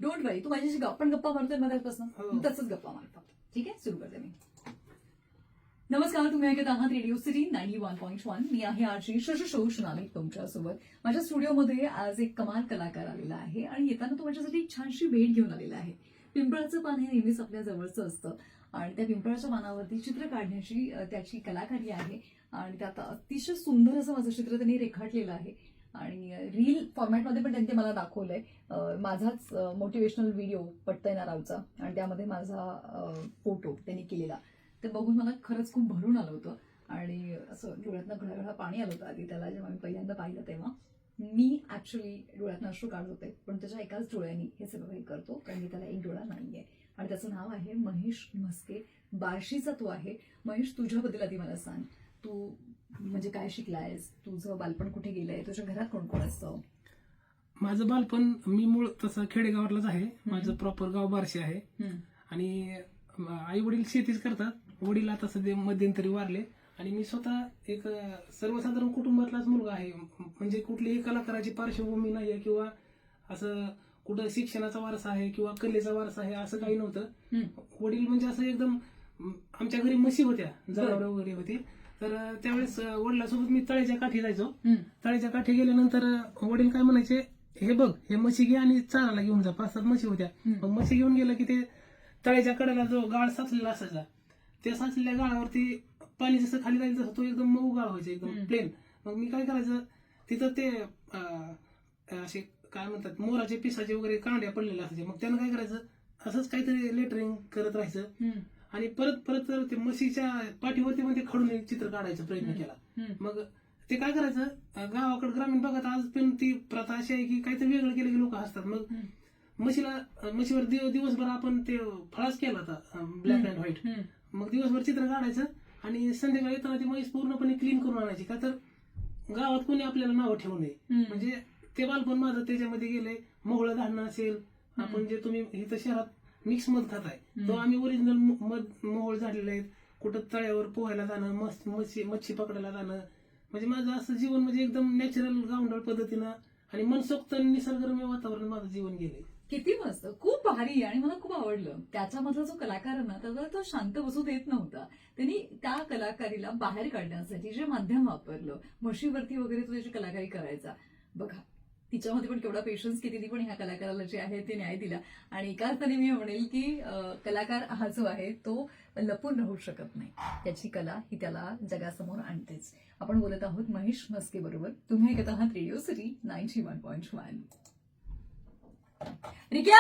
Don't वरी, तू माझ्याशी आपण गप्पा मारतोय मधापासून तसंच गप्पा मार फक्त. ठीक आहे, सुरू करते मी. नमस्कार, तुम्ही ऐकत आहात रेडिओ सिटी 91.1. मी आहे आरजी शोनाली तुमच्यासोबत. माझ्या स्टुडिओमध्ये आज एक कमाल कलाकार आलेला आहे आणि येताना तो माझ्यासाठी एक छानशी भेट घेऊन आलेला आहे. पिंपळाचं पान हे नेहमीच आपल्या जवळचं असतं आणि त्या पिंपळाच्या पानावरती चित्र काढण्याची त्याची कलाकारी आहे आणि त्यात अतिशय सुंदर असं माझं चित्र त्यांनी रेखाटलेलं आहे आणि रील फॉर्मॅटमध्ये पण त्यांनी मला दाखवलंय. माझाच मोटिवेशनल व्हिडिओ पटतय ना रावचा आणि त्यामध्ये माझा फोटो त्यांनी केलेला. ते बघून मला खरंच खूप भरून आलं होतं आणि असं डोळ्यातनं घळघळा पाणी आलं होतं आधी त्याला जेव्हा मी पहिल्यांदा पाहिलं तेव्हा. मी ऍक्च्युली डोळ्यातनं अश्रू काढत होते पण त्याच्या एकाच डोळ्याने हे सगळं काही करतो कारण की त्याला एक डोळा नाहीये आणि त्याचं नाव आहे महेश म्हस्के. बार्शीचा तो आहे. महेश, तुझ्याबद्दल आधी मला सांग, तू म्हणजे काय शिकलायस, तुझं बालपण कुठे गेलंय, तुझ्या घरात कोण कोण असतं? माझं बालपण, मी मूळ तसं खेडेगावातलंच आहे. माझं प्रॉपर गाव बार्शी आहे आणि आई वडील शेतीच करतात. वडील आता सध्या मध्यंतरी वारले आणि मी स्वतः एक सर्वसाधारण कुटुंबातलाच मुलगा आहे. म्हणजे कुठलीही कलाकाराची पार्श्वभूमी नाही आहे किंवा असं कुठं शिक्षणाचा वारसा आहे किंवा कलेचा वारसा आहे असं काही नव्हतं. वडील म्हणजे असं एकदम, आमच्या घरी म्हशी होत्या, जनावरं वगैरे होती. तर त्यावेळेस वडिलांसोबत मी तळ्याच्या काठी जायचो. तळ्याच्या काठी गेल्यानंतर वडील काय म्हणायचे, हे बघ हे म्हशी घे आणि चाराला घेऊन जा. 5-7 म्हशी होत्या. मग म्हशी घेऊन गेलं की ते तळ्याच्या कडेला जो गाळ साचलेला असायचा त्या साचलेल्या गाळावरती पाणी जसं खाली जायचं तसं तो एकदम मऊ गाळ व्हायचा, एकदम प्लेन. मग मी काय करायचं, तिथं ते असे काय म्हणतात मोराचे पिसाचे वगैरे कांड्या पडलेल्या असायचे. मग त्यानं काय करायचं, असंच काहीतरी लेटरिंग करत राहायचं आणि परत परत ते म्हशीच्या पाठीवरती पण ते खडून चित्र काढायचा प्रयत्न केला. मग ते काय करायचं, गावाकडे ग्रामीण भागात आज पण ती प्रथा अशी आहे की काहीतरी वेगळं केलं की लोक हसतात. मग म्हशीवर दिवसभर आपण ते फळाच केला होता, ब्लॅक अँड व्हाईट. मग दिवसभर चित्र काढायचं आणि संध्याकाळी येताना ती म्हैस पूर्णपणे क्लीन करून आणायची. का तर गावात कोणी आपल्याला नावं ठेवू नये. म्हणजे ते बालपण माझं त्याच्यामध्ये गेलंय. मोहळं धाडणं असेल, आपण जे तुम्ही इथं शहरात मिक्स मध खाताय, तो आम्ही ओरिजिनल मोहळ झालेले आहेत. कुठं तळ्यावर पोहायला जाणं, मच्छी पकडायला जाणं, म्हणजे माझं असं जीवन म्हणजे एकदम नॅचरल गावंढळ पद्धतीनं आणि मनसोक्त निसर्गरम्य वातावरण माझं जीवन गेलंय. किती मस्त, खूप भारी आणि मला खूप आवडलं. त्याच्यामधला जो कलाकार आहे ना त्याला तो शांत बसू देत नव्हता. त्यांनी त्या कलाकारीला बाहेर काढण्यासाठी जे माध्यम वापरलं, म्हशीवरती वगैरे तो त्याची कलाकारी करायचा. बघा तिच्यामध्ये पण केवढा पेशन्स, की तिने पण ह्या कलाकाराला जे आहे ते न्याय दिला. आणि एका अर्थाने मी म्हणेल की कलाकार हा जो आहे तो लपून राहू शकत नाही. त्याची कला ही त्याला जगासमोर आणतेच. आपण बोलत आहोत महेश म्हस्के बरोबर. तुम्ही ऐकत आहात रेडिओ सिटी 91.1. रिक्या